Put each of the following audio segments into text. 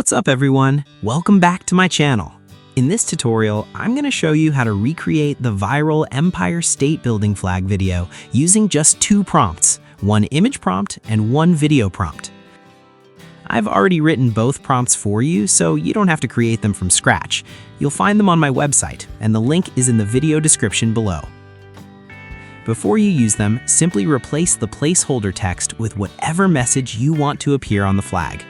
What's up everyone? Welcome back to my channel. In this tutorial, I'm going to show you how to recreate the viral Empire State Building flag video using just two prompts, one image prompt and one video prompt. I've already written both prompts for you, so you don't have to create them from scratch. You'll find them on my website, and the link is in the video description below. Before you use them, simply replace the placeholder text with whatever message you want to appear on the flag.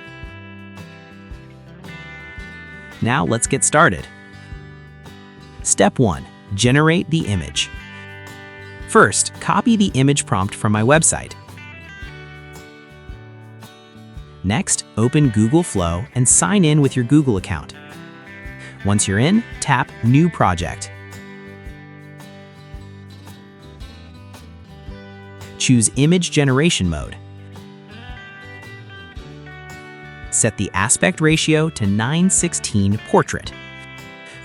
Now let's get started. Step 1. Generate the image. First, copy the image prompt from my website. Next, open Google Flow and sign in with your Google account. Once you're in, tap New Project. Choose Image Generation Mode. Set the aspect ratio to 9:16 Portrait.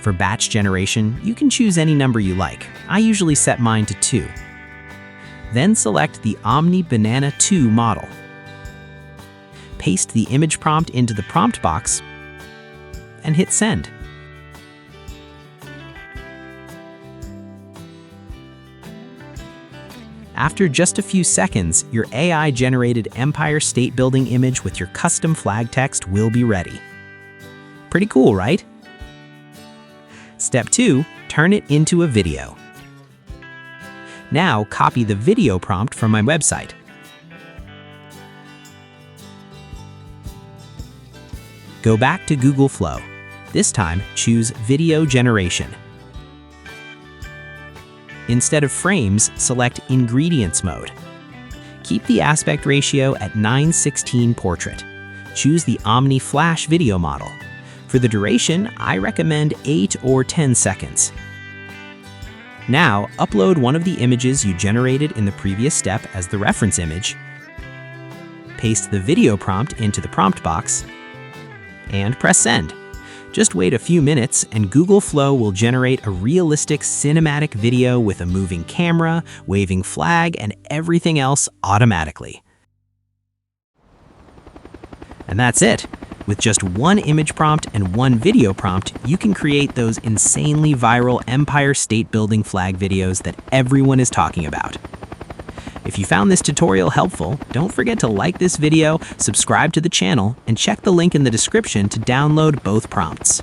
For batch generation, you can choose any number you like. I usually set mine to 2. Then select the Omni Banana 2 model. Paste the image prompt into the prompt box and hit send. After just a few seconds, your AI-generated Empire State Building image with your custom flag text will be ready. Pretty cool, right? Step 2, turn it into a video. Now copy the video prompt from my website. Go back to Google Flow. This time, choose Video Generation. Instead of frames, select Ingredients mode. Keep the aspect ratio at 9:16 Portrait. Choose the Omni Flash video model. For the duration, I recommend 8 or 10 seconds. Now, upload one of the images you generated in the previous step as the reference image. Paste the video prompt into the prompt box, and press send. Just wait a few minutes and Google Flow will generate a realistic cinematic video with a moving camera, waving flag, and everything else automatically. And that's it. With just one image prompt and one video prompt, you can create those insanely viral Empire State Building flag videos that everyone is talking about. If you found this tutorial helpful, don't forget to like this video, subscribe to the channel, and check the link in the description to download both prompts.